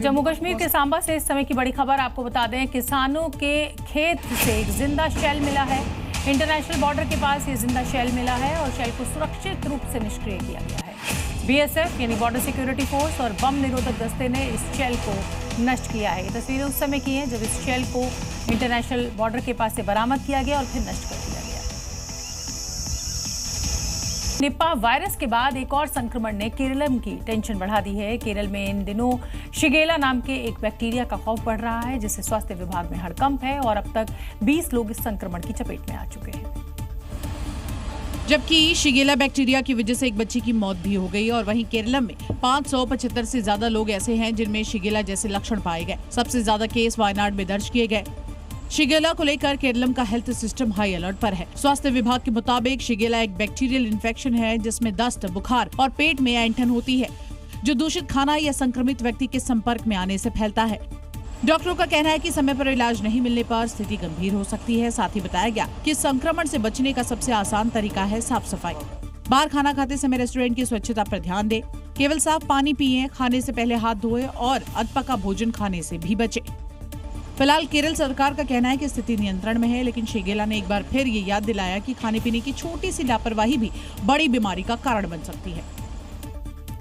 जम्मू कश्मीर के सांबा से इस समय की बड़ी खबर आपको बता दें, किसानों के खेत से एक जिंदा शेल मिला है। इंटरनेशनल बॉर्डर के पास ये जिंदा शेल मिला है और शेल को सुरक्षित रूप से निष्क्रिय किया गया है। बीएसएफ यानी बॉर्डर सिक्योरिटी फोर्स और बम निरोधक दस्ते ने इस शेल को नष्ट किया है। ये तस्वीरें उस समय की हैं जब इस शेल को इंटरनेशनल बॉर्डर के पास से बरामद किया गया और फिर नष्ट कर दिया गया। निपा वायरस के बाद एक और संक्रमण ने केरल की टेंशन बढ़ा दी है। केरल में इन दिनों शिगेला नाम के एक बैक्टीरिया का खौफ बढ़ रहा है, जिससे स्वास्थ्य विभाग में हड़कंप है और अब तक 20 लोग इस संक्रमण की चपेट में आ चुके हैं। जबकि शिगेला बैक्टीरिया की वजह से एक बच्चे की मौत भी हो गई और वहीं केरल में 575 से ज्यादा लोग ऐसे हैं जिनमें शिगेला जैसे लक्षण पाए गए। सबसे ज्यादा केस वायनाड में दर्ज किए गए। शिगेला को लेकर केरलम का हेल्थ सिस्टम हाई अलर्ट पर है। स्वास्थ्य विभाग के मुताबिक शिगेला एक बैक्टीरियल इन्फेक्शन है जिसमें दस्त, बुखार और पेट में ऐंठन होती है, जो दूषित खाना या संक्रमित व्यक्ति के संपर्क में आने से फैलता है। डॉक्टरों का कहना है कि समय पर इलाज नहीं मिलने पर स्थिति गंभीर हो सकती है। साथ ही बताया गया कि संक्रमण से बचने का सबसे आसान तरीका है साफ सफाई। बाहर खाना खाते समय रेस्टोरेंट की स्वच्छता पर ध्यान दें, केवल साफ पानी पिएं, खाने से पहले हाथ धोएं और अधपका भोजन खाने से भी बचें। फिलहाल केरल सरकार का कहना है कि स्थिति नियंत्रण में है, लेकिन शिगेला ने एक बार फिर ये याद दिलाया कि खाने पीने की छोटी सी लापरवाही भी बड़ी बीमारी का कारण बन सकती है।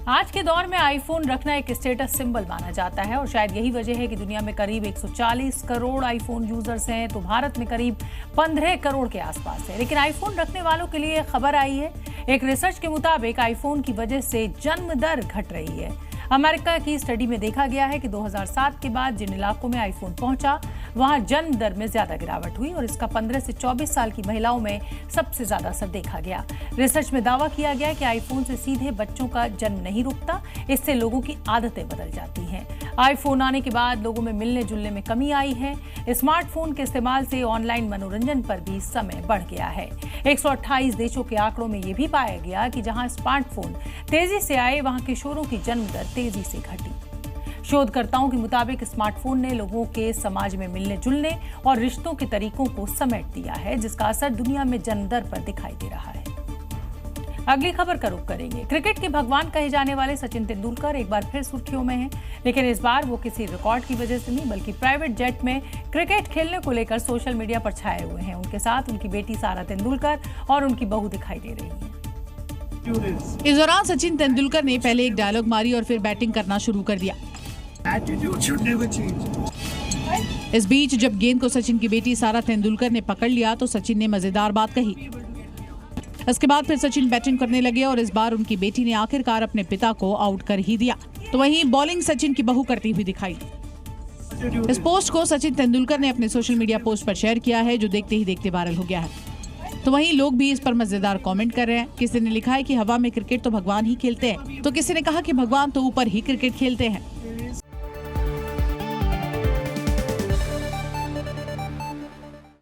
आज के दौर में आईफोन रखना एक स्टेटस सिंबल माना जाता है और शायद यही वजह है कि दुनिया में करीब 140 करोड़ आईफोन यूजर्स हैं, तो भारत में करीब 15 करोड़ के आसपास है। लेकिन आईफोन रखने वालों के लिए खबर आई है। एक रिसर्च के मुताबिक आईफोन की वजह से जन्म दर घट रही है। अमेरिका की स्टडी में देखा गया है कि 2007 के बाद जिन इलाकों में आईफोन पहुंचा वहां जन्म दर में ज्यादा गिरावट हुई और इसका 15 से 24 साल की महिलाओं में सबसे ज्यादा असर देखा गया। रिसर्च में दावा किया गया कि आईफोन से सीधे बच्चों का जन्म नहीं रुकता, इससे लोगों की आदतें बदल जाती हैं। आईफोन आने के बाद लोगों में मिलने जुलने में कमी आई है। स्मार्टफोन के इस्तेमाल से ऑनलाइन मनोरंजन पर भी समय बढ़ गया है। 128 देशों के आंकड़ों में यह भी पाया गया कि जहां स्मार्टफोन तेजी से आए वहां किशोरों की जन्म दर तेजी से घटी। शोधकर्ताओं के मुताबिक स्मार्टफोन ने लोगों के समाज में मिलने जुलने और रिश्तों के तरीकों को समेट दिया है, जिसका असर दुनिया में जन्म दर पर दिखाई दे रहा है। अगली खबर का रुख करेंगे। क्रिकेट के भगवान कहे जाने वाले सचिन तेंदुलकर एक बार फिर सुर्खियों में हैं, लेकिन इस बार वो किसी रिकॉर्ड की वजह से नहीं बल्कि प्राइवेट जेट में क्रिकेट खेलने को लेकर सोशल मीडिया पर छाए हुए हैं। उनके साथ उनकी बेटी सारा तेंदुलकर और उनकी बहू दिखाई दे रही है। इस दौरान सचिन तेंदुलकर ने पहले एक डायलॉग मारी और फिर बैटिंग करना शुरू कर दिया। इस बीच जब गेंद को सचिन की बेटी सारा तेंदुलकर ने पकड़ लिया तो सचिन ने मजेदार बात कही। इसके बाद फिर सचिन बैटिंग करने लगे और इस बार उनकी बेटी ने आखिरकार अपने पिता को आउट कर ही दिया। तो वहीं बॉलिंग सचिन की बहू करती हुई दिखाई। इस पोस्ट को सचिन तेंदुलकर ने अपने सोशल मीडिया पोस्ट पर शेयर किया है, जो देखते ही देखते वायरल हो गया है। तो वहीं लोग भी इस पर मजेदार कमेंट कर रहे हैं। किसी ने लिखा है कि हवा में क्रिकेट तो भगवान ही खेलते हैं, तो किसी ने कहा कि भगवान तो ऊपर ही क्रिकेट खेलते हैं।